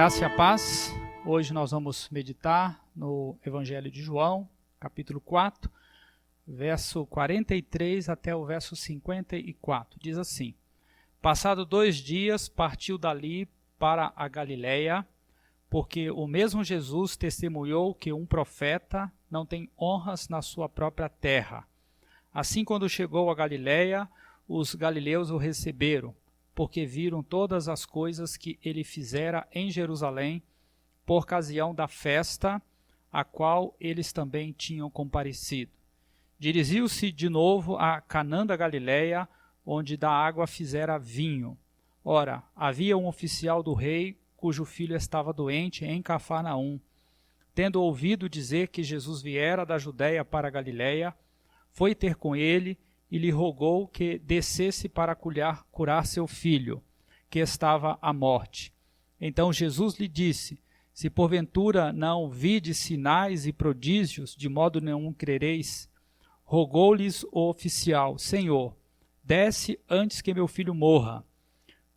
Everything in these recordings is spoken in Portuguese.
Graça e a paz. Hoje nós vamos meditar no Evangelho de João, capítulo 4, verso 43 até o verso 54. Diz assim: Passado 2 dias, partiu dali para a Galiléia, porque o mesmo Jesus testemunhou que um profeta não tem honras na sua própria terra. Assim, quando chegou a Galiléia, os galileus o receberam, porque viram todas as coisas que ele fizera em Jerusalém, por ocasião da festa, a qual eles também tinham comparecido. Dirigiu-se de novo a Canaã da Galiléia, onde da água fizera vinho. Ora, havia um oficial do rei, cujo filho estava doente em Cafarnaum. Tendo ouvido dizer que Jesus viera da Judéia para a Galiléia, foi ter com ele e lhe rogou que descesse para curar seu filho, que estava à morte. Então Jesus lhe disse: Se porventura não vides sinais e prodígios, de modo nenhum crereis. Rogou-lhes o oficial: Senhor, desce antes que meu filho morra.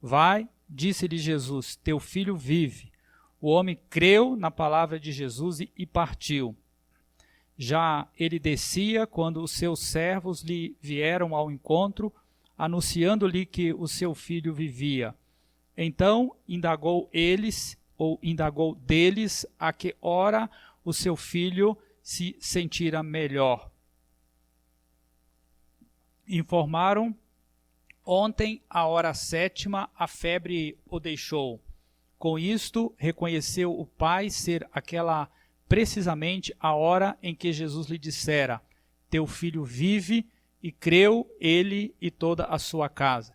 Vai, disse-lhe Jesus, teu filho vive. O homem creu na palavra de Jesus e partiu. Já ele descia quando os seus servos lhe vieram ao encontro, anunciando-lhe que o seu filho vivia. Então indagou deles a que hora o seu filho se sentira melhor. Informaram: ontem, à hora 7ª, a febre o deixou. Com isto, reconheceu o pai ser aquela precisamente a hora em que Jesus lhe dissera: Teu filho vive, e creu ele e toda a sua casa.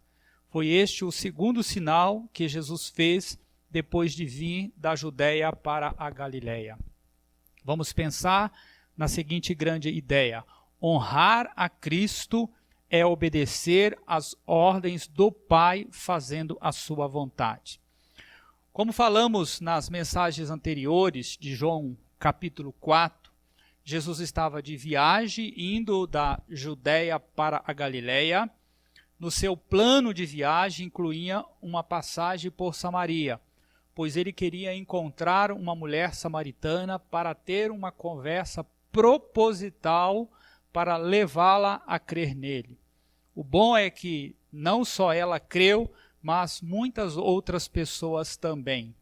Foi este o segundo sinal que Jesus fez depois de vir da Judéia para a Galiléia. Vamos pensar na seguinte grande ideia: honrar a Cristo é obedecer às ordens do Pai, fazendo a sua vontade. Como falamos nas mensagens anteriores de João capítulo 4, Jesus estava de viagem, indo da Judéia para a Galiléia. No seu plano de viagem incluía uma passagem por Samaria, pois ele queria encontrar uma mulher samaritana para ter uma conversa proposital para levá-la a crer nele. O bom é que não só ela creu, mas muitas outras pessoas também.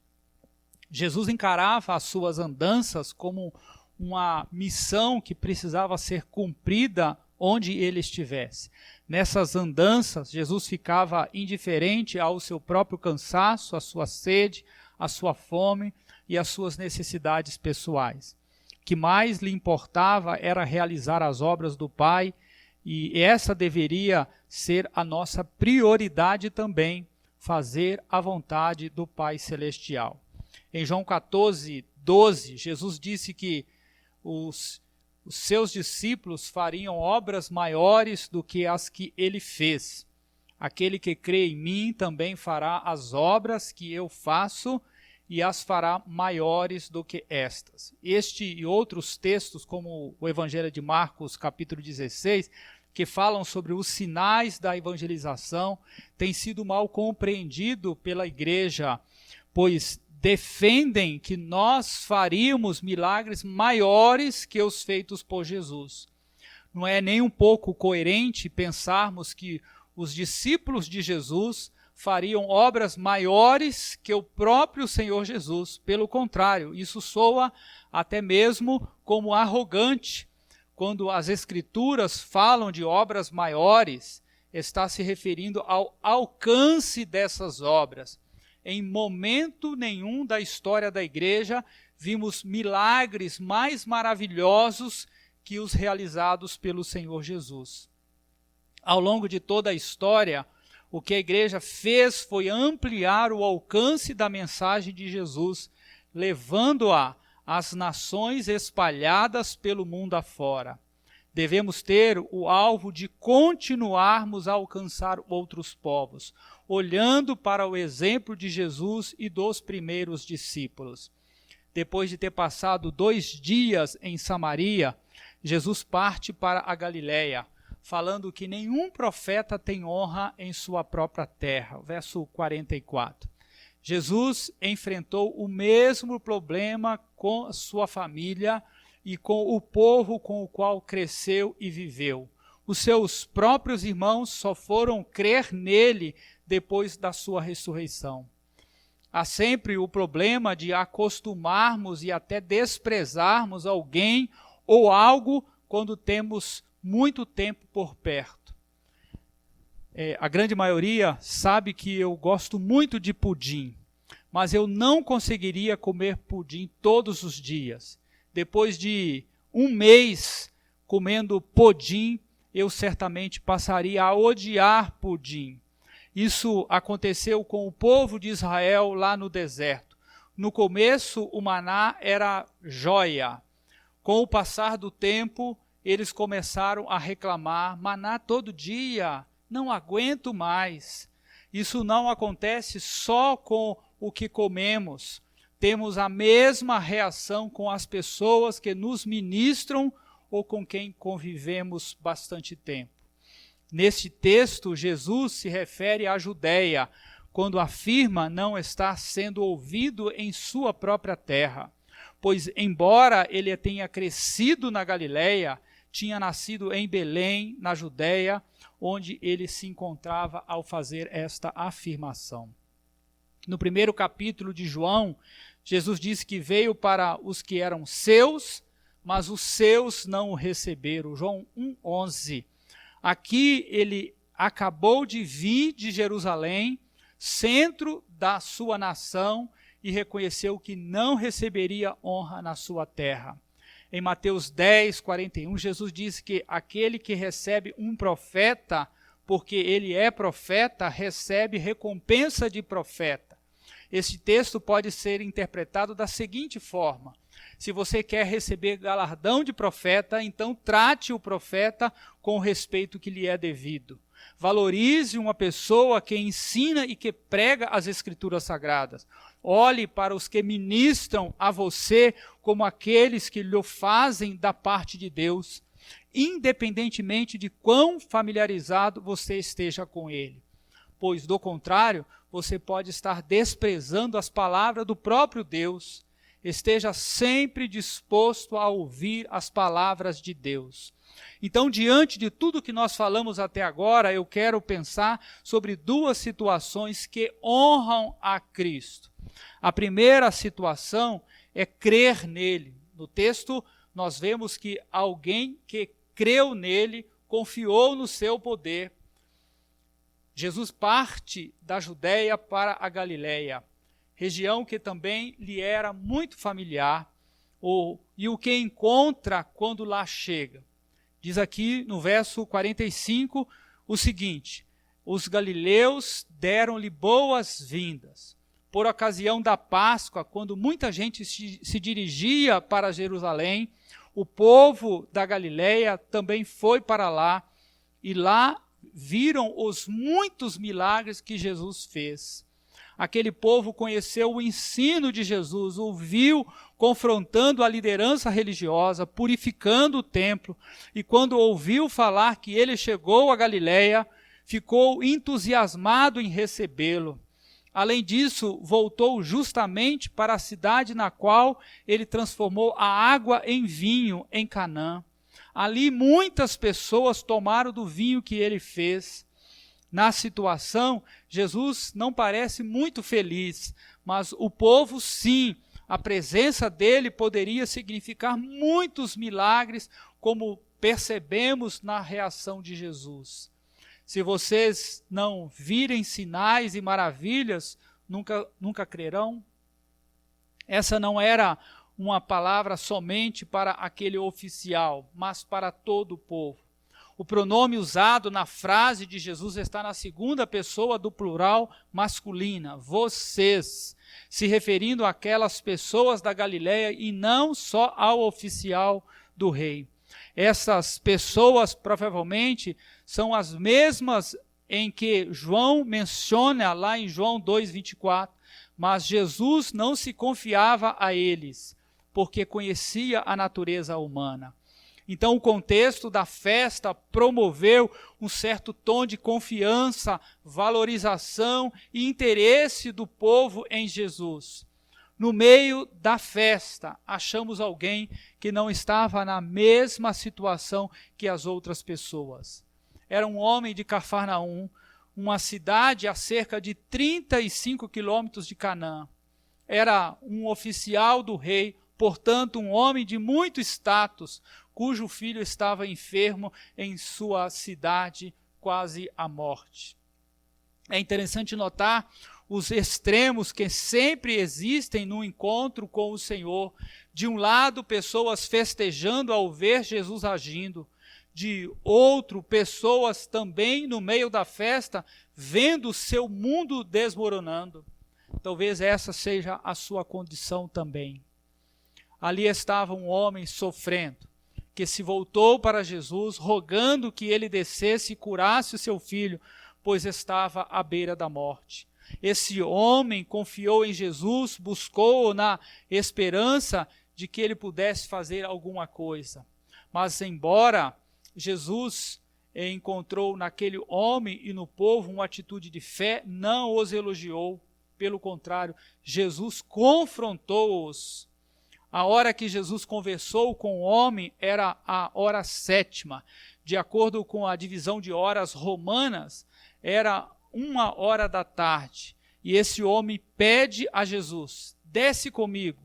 Jesus encarava as suas andanças como uma missão que precisava ser cumprida onde ele estivesse. Nessas andanças, Jesus ficava indiferente ao seu próprio cansaço, à sua sede, à sua fome e às suas necessidades pessoais. O que mais lhe importava era realizar as obras do Pai, e essa deveria ser a nossa prioridade também, fazer a vontade do Pai Celestial. Em João 14:12, Jesus disse que os seus discípulos fariam obras maiores do que as que ele fez. Aquele que crê em mim também fará as obras que eu faço e as fará maiores do que estas. Este e outros textos, como o Evangelho de Marcos, capítulo 16, que falam sobre os sinais da evangelização, têm sido mal compreendido pela igreja, pois defendem que nós faríamos milagres maiores que os feitos por Jesus. Não é nem um pouco coerente pensarmos que os discípulos de Jesus fariam obras maiores que o próprio Senhor Jesus. Pelo contrário, isso soa até mesmo como arrogante. Quando as Escrituras falam de obras maiores, está se referindo ao alcance dessas obras. Em momento nenhum da história da igreja, vimos milagres mais maravilhosos que os realizados pelo Senhor Jesus. Ao longo de toda a história, o que a igreja fez foi ampliar o alcance da mensagem de Jesus, levando-a às nações espalhadas pelo mundo afora. Devemos ter o alvo de continuarmos a alcançar outros povos, olhando para o exemplo de Jesus e dos primeiros discípulos. Depois de ter passado 2 dias em Samaria, Jesus parte para a Galiléia, falando que nenhum profeta tem honra em sua própria terra. Verso 44. Jesus enfrentou o mesmo problema com sua família e com o povo com o qual cresceu e viveu. Os seus próprios irmãos só foram crer nele depois da sua ressurreição. Há sempre o problema de acostumarmos e até desprezarmos alguém ou algo quando temos muito tempo por perto. A grande maioria sabe que eu gosto muito de pudim, mas eu não conseguiria comer pudim todos os dias. Depois de um mês comendo pudim, eu certamente passaria a odiar pudim. Isso aconteceu com o povo de Israel lá no deserto. No começo, o maná era joia. Com o passar do tempo, eles começaram a reclamar: maná todo dia, não aguento mais. Isso não acontece só com o que comemos. Temos a mesma reação com as pessoas que nos ministram ou com quem convivemos bastante tempo. Neste texto, Jesus se refere à Judeia, quando afirma não estar sendo ouvido em sua própria terra. Pois, embora ele tenha crescido na Galileia, tinha nascido em Belém, na Judeia, onde ele se encontrava ao fazer esta afirmação. No primeiro capítulo de João, Jesus disse que veio para os que eram seus, mas os seus não o receberam. João 1,11. Aqui ele acabou de vir de Jerusalém, centro da sua nação, e reconheceu que não receberia honra na sua terra. Em Mateus 10, 41, Jesus disse que aquele que recebe um profeta, porque ele é profeta, recebe recompensa de profeta. Este texto pode ser interpretado da seguinte forma: se você quer receber galardão de profeta, então trate o profeta com o respeito que lhe é devido. Valorize uma pessoa que ensina e que prega as Escrituras Sagradas. Olhe para os que ministram a você como aqueles que lhe fazem da parte de Deus, independentemente de quão familiarizado você esteja com ele. Pois, do contrário, você pode estar desprezando as palavras do próprio Deus. Esteja sempre disposto a ouvir as palavras de Deus. Então, diante de tudo que nós falamos até agora, eu quero pensar sobre duas situações que honram a Cristo. A primeira situação é crer nele. No texto, nós vemos que alguém que creu nele, confiou no seu poder. Jesus parte da Judeia para a Galileia, região que também lhe era muito familiar, e o que encontra quando lá chega. Diz aqui no verso 45 o seguinte: os galileus deram-lhe boas-vindas. Por ocasião da Páscoa, quando muita gente se dirigia para Jerusalém, o povo da Galileia também foi para lá, e lá viram os muitos milagres que Jesus fez. Aquele povo conheceu o ensino de Jesus, ouviu confrontando a liderança religiosa, purificando o templo, e quando ouviu falar que ele chegou a Galileia, ficou entusiasmado em recebê-lo. Além disso, voltou justamente para a cidade na qual ele transformou a água em vinho em Canaã. Ali muitas pessoas tomaram do vinho que ele fez. Na situação, Jesus não parece muito feliz, mas o povo sim. A presença dele poderia significar muitos milagres, como percebemos na reação de Jesus. Se vocês não virem sinais e maravilhas, nunca crerão. Essa não era uma palavra somente para aquele oficial, mas para todo o povo. O pronome usado na frase de Jesus está na segunda pessoa do plural masculina, vocês, se referindo àquelas pessoas da Galileia e não só ao oficial do rei. Essas pessoas provavelmente são as mesmas em que João menciona lá em João 2,24, mas Jesus não se confiava a eles, porque conhecia a natureza humana. Então o contexto da festa promoveu um certo tom de confiança, valorização e interesse do povo em Jesus. No meio da festa, achamos alguém que não estava na mesma situação que as outras pessoas. Era um homem de Cafarnaum, uma cidade a cerca de 35 quilômetros de Canaã. Era um oficial do rei, portanto um homem de muito status, cujo filho estava enfermo em sua cidade, quase à morte. É interessante notar os extremos que sempre existem no encontro com o Senhor. De um lado, pessoas festejando ao ver Jesus agindo. De outro, pessoas também no meio da festa, vendo seu mundo desmoronando. Talvez essa seja a sua condição também. Ali estava um homem sofrendo, que se voltou para Jesus, rogando que ele descesse e curasse o seu filho, pois estava à beira da morte. Esse homem confiou em Jesus, buscou na esperança de que ele pudesse fazer alguma coisa. Mas embora Jesus encontrou naquele homem e no povo uma atitude de fé, não os elogiou. Pelo contrário, Jesus confrontou-os. A hora que Jesus conversou com o homem era a hora 7ª. De acordo com a divisão de horas romanas, era 1h da tarde. E esse homem pede a Jesus: desce comigo.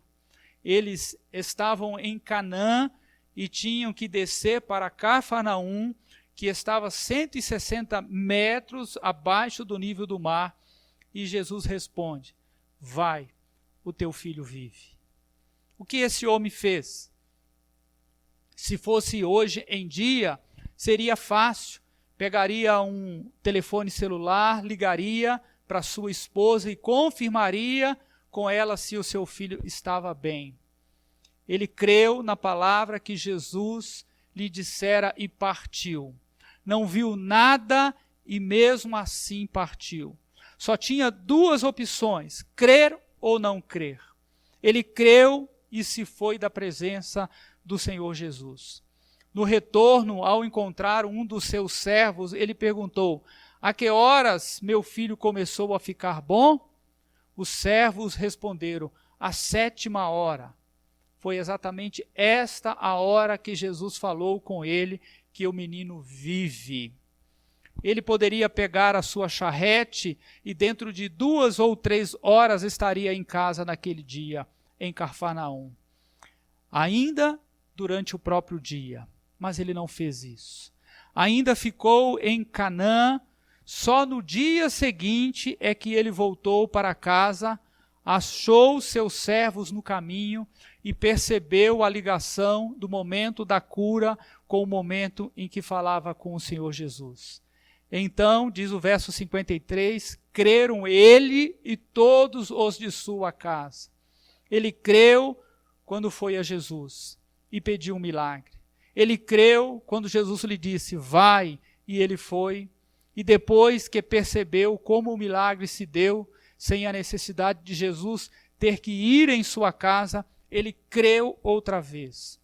Eles estavam em Canaã e tinham que descer para Cafarnaum, que estava 160 metros abaixo do nível do mar. E Jesus responde: vai, o teu filho vive. O que esse homem fez? Se fosse hoje em dia, seria fácil. Pegaria um telefone celular, ligaria para sua esposa e confirmaria com ela se o seu filho estava bem. Ele creu na palavra que Jesus lhe dissera e partiu. Não viu nada e mesmo assim partiu. Só tinha 2 opções: crer ou não crer. Ele creu e se foi da presença do Senhor Jesus. No retorno, ao encontrar um dos seus servos, ele perguntou: a que horas meu filho começou a ficar bom? Os servos responderam: à 7ª hora. Foi exatamente esta a hora que Jesus falou com ele que o menino vive. Ele poderia pegar a sua charrete e dentro de 2 ou 3 horas estaria em casa naquele dia, em Cafarnaum. Ainda durante o próprio dia. Mas ele não fez isso. Ainda ficou em Canaã. Só no dia seguinte é que ele voltou para casa, achou seus servos no caminho e percebeu a ligação do momento da cura com o momento em que falava com o Senhor Jesus. Então, diz o verso 53, creram ele e todos os de sua casa. Ele creu quando foi a Jesus e pediu um milagre. Ele creu quando Jesus lhe disse: vai, e ele foi. E depois que percebeu como o milagre se deu, sem a necessidade de Jesus ter que ir em sua casa, ele creu outra vez.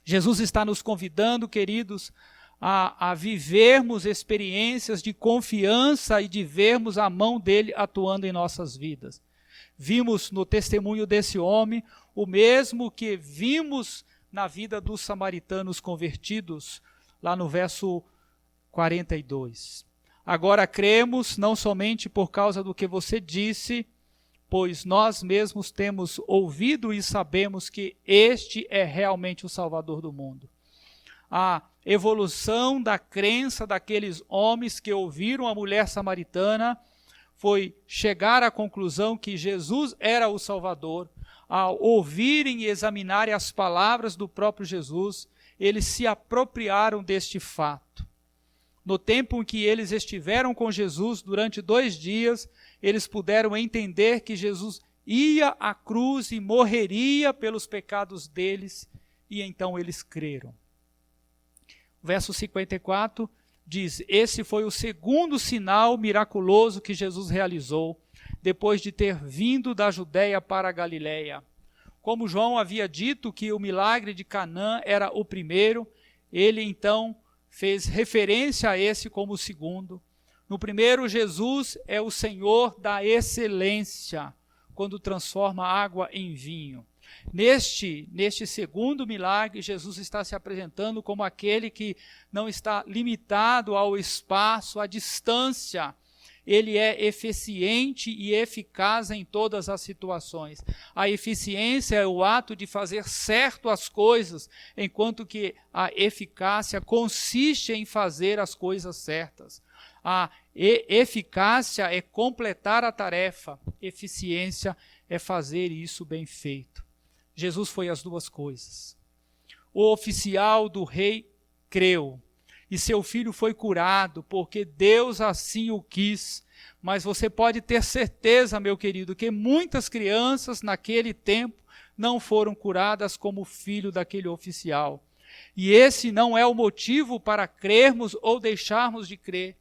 Jesus está nos convidando, queridos, a vivermos experiências de confiança e de vermos a mão dele atuando em nossas vidas. Vimos no testemunho desse homem o mesmo que vimos na vida dos samaritanos convertidos, lá no verso 42. Agora cremos não somente por causa do que você disse, pois nós mesmos temos ouvido e sabemos que este é realmente o Salvador do mundo. A evolução da crença daqueles homens que ouviram a mulher samaritana foi chegar à conclusão que Jesus era o Salvador. Ao ouvirem e examinarem as palavras do próprio Jesus, eles se apropriaram deste fato. No tempo em que eles estiveram com Jesus, durante 2 dias, eles puderam entender que Jesus ia à cruz e morreria pelos pecados deles, e então eles creram. O verso 54 diz: esse foi o segundo sinal miraculoso que Jesus realizou, depois de ter vindo da Judéia para a Galiléia. Como João havia dito que o milagre de Canaã era o primeiro, ele então fez referência a esse como o segundo. No primeiro, Jesus é o Senhor da excelência, quando transforma água em vinho. Neste segundo milagre, Jesus está se apresentando como aquele que não está limitado ao espaço, à distância. Ele é eficiente e eficaz em todas as situações. A eficiência é o ato de fazer certo as coisas, enquanto que a eficácia consiste em fazer as coisas certas. A eficácia é completar a tarefa, eficiência é fazer isso bem feito. Jesus foi as duas coisas. O oficial do rei creu, e seu filho foi curado, porque Deus assim o quis. Mas você pode ter certeza, meu querido, que muitas crianças naquele tempo não foram curadas como o filho daquele oficial. E esse não é o motivo para crermos ou deixarmos de crer.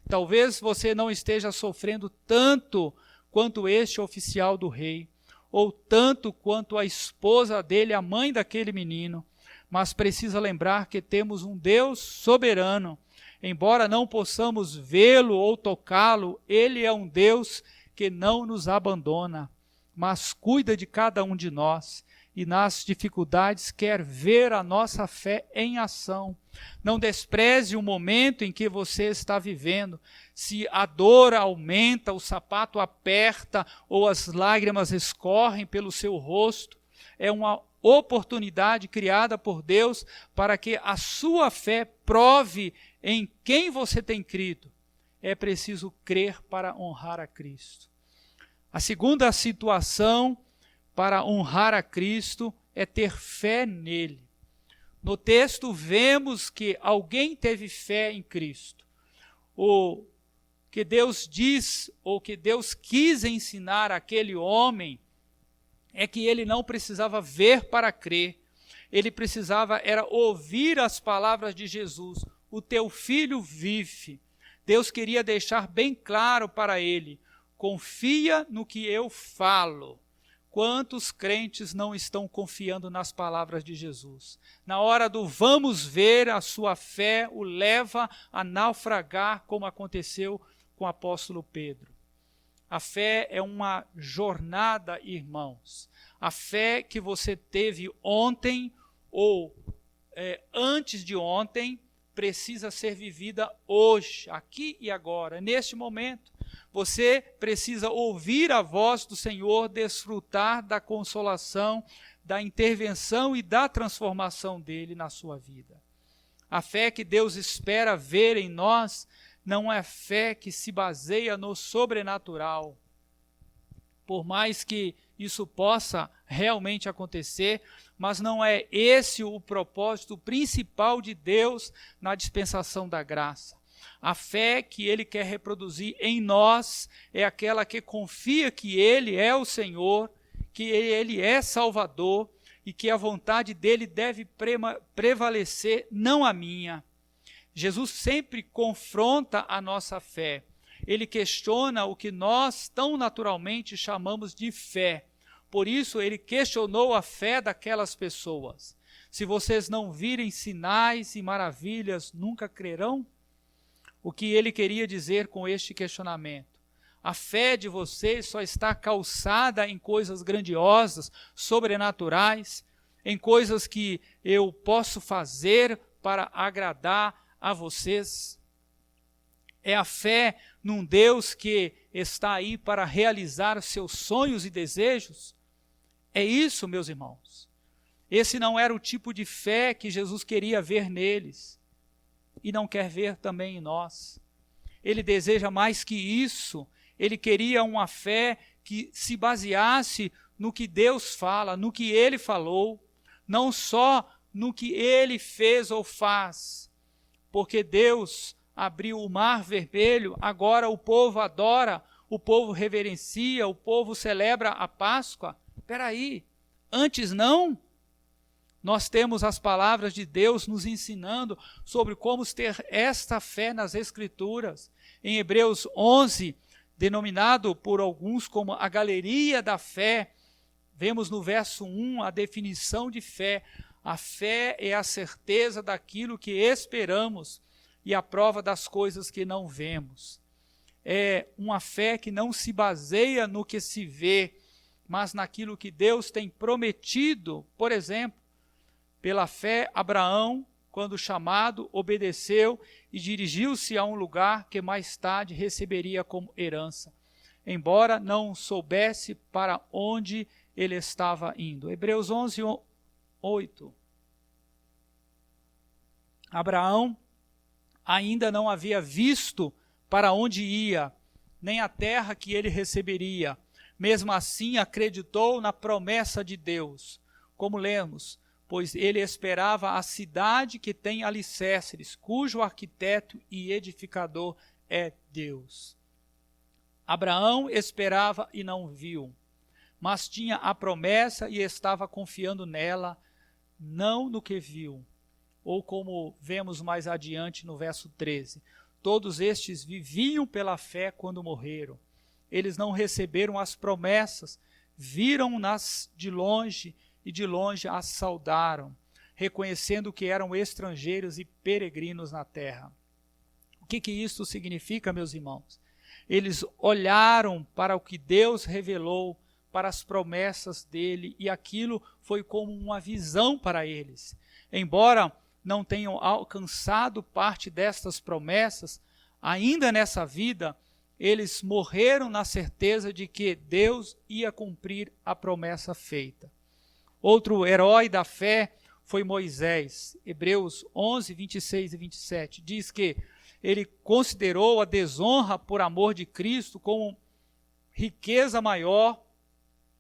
Talvez você não esteja sofrendo tanto quanto este oficial do rei, ou tanto quanto a esposa dele, a mãe daquele menino, mas precisa lembrar que temos um Deus soberano. Embora não possamos vê-lo ou tocá-lo, ele é um Deus que não nos abandona, mas cuida de cada um de nós e nas dificuldades quer ver a nossa fé em ação. Não despreze o momento em que você está vivendo. Se a dor aumenta, o sapato aperta ou as lágrimas escorrem pelo seu rosto, é uma oportunidade criada por Deus para que a sua fé prove em quem você tem crido. É preciso crer para honrar a Cristo. A segunda situação para honrar a Cristo é ter fé nele. No texto vemos que alguém teve fé em Cristo. O que Deus diz, ou que Deus quis ensinar àquele homem, é que ele não precisava ver para crer. Ele precisava era ouvir as palavras de Jesus. O teu filho vive. Deus queria deixar bem claro para ele: confia no que eu falo. Quantos crentes não estão confiando nas palavras de Jesus? Na hora do vamos ver, a sua fé o leva a naufragar, como aconteceu com o apóstolo Pedro. A fé é uma jornada, irmãos. A fé que você teve ontem ou antes de ontem precisa ser vivida hoje, aqui e agora, neste momento. Você precisa ouvir a voz do Senhor, desfrutar da consolação, da intervenção e da transformação dele na sua vida. A fé que Deus espera ver em nós não é fé que se baseia no sobrenatural. Por mais que isso possa realmente acontecer, mas não é esse o propósito principal de Deus na dispensação da graça. A fé que Ele quer reproduzir em nós é aquela que confia que Ele é o Senhor, que Ele é Salvador e que a vontade dEle deve prevalecer, não a minha. Jesus sempre confronta a nossa fé. Ele questiona o que nós tão naturalmente chamamos de fé. Por isso, ele questionou a fé daquelas pessoas. Se vocês não virem sinais e maravilhas, nunca crerão? O que ele queria dizer com este questionamento? A fé de vocês só está calçada em coisas grandiosas, sobrenaturais, em coisas que eu posso fazer para agradar a vocês. É a fé num Deus que está aí para realizar seus sonhos e desejos? É isso, meus irmãos. Esse não era o tipo de fé que Jesus queria ver neles e não quer ver também em nós. Ele deseja mais que isso. Ele queria uma fé que se baseasse no que Deus fala, no que Ele falou, não só no que Ele fez ou faz. Porque Deus abriu o mar vermelho, agora o povo adora, o povo reverencia, o povo celebra a Páscoa. Espera aí, antes não? Nós temos as palavras de Deus nos ensinando sobre como ter esta fé nas Escrituras. Em Hebreus 11, denominado por alguns como a galeria da fé, Vemos no verso 1 a definição de fé. A fé é a certeza daquilo que esperamos e a prova das coisas que não vemos. É uma fé que não se baseia no que se vê, mas naquilo que Deus tem prometido. Por exemplo, pela fé, Abraão, quando chamado, obedeceu e dirigiu-se a um lugar que mais tarde receberia como herança, embora não soubesse para onde ele estava indo. Hebreus 11, 8. Abraão ainda não havia visto para onde ia, nem a terra que ele receberia. Mesmo assim, acreditou na promessa de Deus. Como lemos, pois ele esperava a cidade que tem alicerces, cujo arquiteto e edificador é Deus. Abraão esperava e não viu, mas tinha a promessa e estava confiando nela, não no que viu. Ou como vemos mais adiante no verso 13, todos estes viviam pela fé quando morreram. Eles não receberam as promessas, viram-nas de longe e de longe as saudaram, reconhecendo que eram estrangeiros e peregrinos na terra. O que isso significa, meus irmãos? Eles olharam para o que Deus revelou, para as promessas dele, e aquilo foi como uma visão para eles. Embora não tenham alcançado parte destas promessas, ainda nessa vida, eles morreram na certeza de que Deus ia cumprir a promessa feita. Outro herói da fé foi Moisés. Hebreus 11, 26 e 27 diz que ele considerou a desonra por amor de Cristo como riqueza maior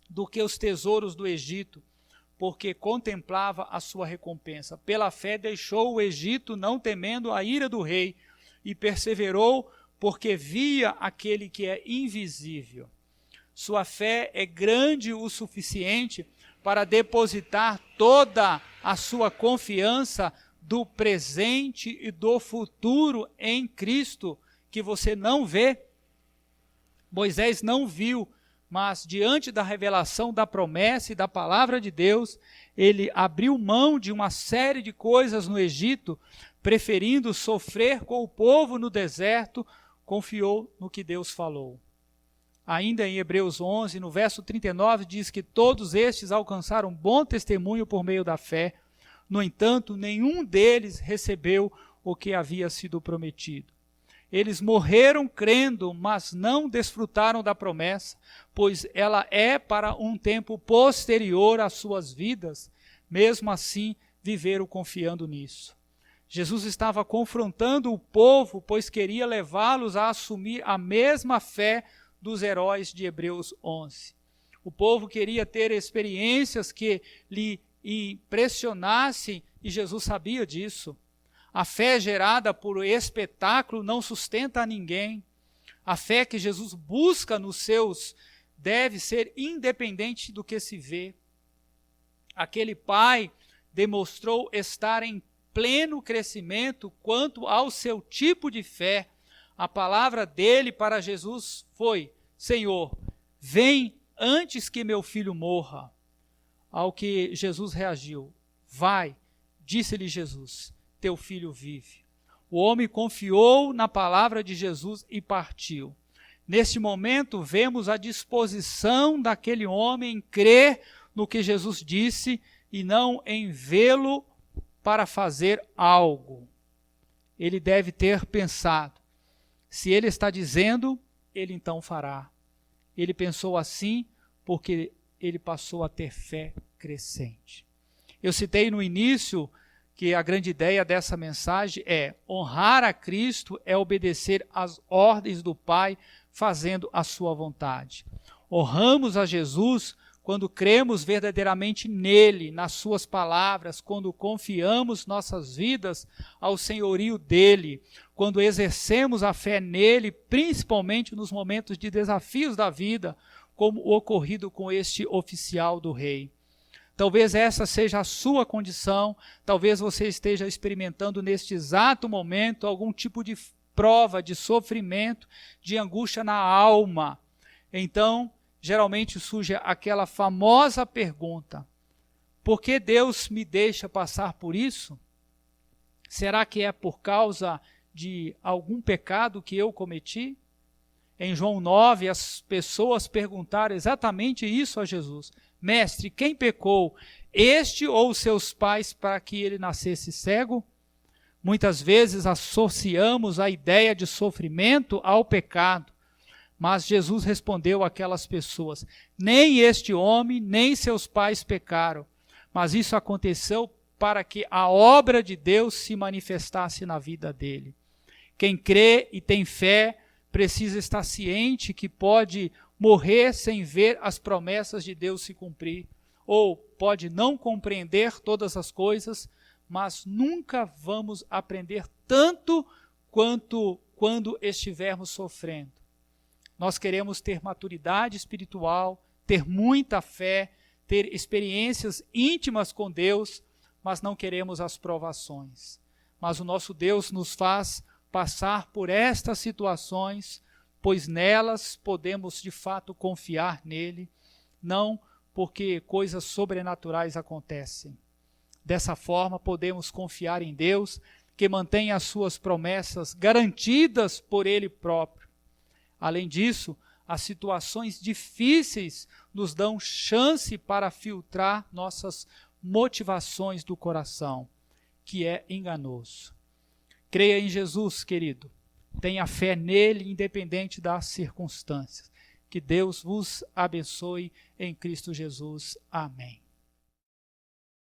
do que os tesouros do Egito, porque contemplava a sua recompensa. Pela fé deixou o Egito, não temendo a ira do rei, e perseverou, porque via aquele que é invisível. Sua fé é grande o suficiente para depositar toda a sua confiança do presente e do futuro em Cristo, que você não vê. Moisés não viu, mas diante da revelação da promessa e da palavra de Deus, ele abriu mão de uma série de coisas no Egito, preferindo sofrer com o povo no deserto, confiou no que Deus falou. Ainda em Hebreus 11, no verso 39, diz que todos estes alcançaram bom testemunho por meio da fé. No entanto, nenhum deles recebeu o que havia sido prometido. Eles morreram crendo, mas não desfrutaram da promessa, pois ela é para um tempo posterior às suas vidas. Mesmo assim, viveram confiando nisso. Jesus estava confrontando o povo, pois queria levá-los a assumir a mesma fé dos heróis de Hebreus 11. O povo queria ter experiências que lhe impressionassem, e Jesus sabia disso. A fé gerada por espetáculo não sustenta a ninguém. A fé que Jesus busca nos seus deve ser independente do que se vê. Aquele pai demonstrou estar em pleno crescimento quanto ao seu tipo de fé. A palavra dele para Jesus foi: Senhor, vem antes que meu filho morra. Ao que Jesus reagiu: vai, disse-lhe Jesus, teu filho vive. O homem confiou na palavra de Jesus e partiu. Neste momento, vemos a disposição daquele homem em crer no que Jesus disse e não em vê-lo para fazer algo. Ele deve ter pensado: se ele está dizendo, ele então fará. Ele pensou assim porque ele passou a ter fé crescente. Eu citei no início que a grande ideia dessa mensagem é: honrar a Cristo é obedecer às ordens do Pai, fazendo a sua vontade. Honramos a Jesus quando cremos verdadeiramente nele, nas suas palavras, quando confiamos nossas vidas ao senhorio dele, quando exercemos a fé nele, principalmente nos momentos de desafios da vida, como o ocorrido com este oficial do rei. Talvez essa seja a sua condição, talvez você esteja experimentando neste exato momento algum tipo de prova, de sofrimento, de angústia na alma. Então, geralmente surge aquela famosa pergunta: por que Deus me deixa passar por isso? Será que é por causa de algum pecado que eu cometi? Em João 9, as pessoas perguntaram exatamente isso a Jesus: Mestre, quem pecou, este ou seus pais, para que ele nascesse cego? Muitas vezes associamos a ideia de sofrimento ao pecado, mas Jesus respondeu àquelas pessoas: nem este homem, nem seus pais pecaram, mas isso aconteceu para que a obra de Deus se manifestasse na vida dele. Quem crê e tem fé precisa estar ciente que pode morrer sem ver as promessas de Deus se cumprir, ou pode não compreender todas as coisas, mas nunca vamos aprender tanto quanto quando estivermos sofrendo. Nós queremos ter maturidade espiritual, ter muita fé, ter experiências íntimas com Deus, mas não queremos as provações. Mas o nosso Deus nos faz passar por estas situações, pois nelas podemos de fato confiar nele, não porque coisas sobrenaturais acontecem. Dessa forma podemos confiar em Deus, que mantém as suas promessas garantidas por ele próprio. Além disso, as situações difíceis nos dão chance para filtrar nossas motivações do coração, que é enganoso. Creia em Jesus, querido. Tenha fé nele, independente das circunstâncias. Que Deus vos abençoe em Cristo Jesus. Amém.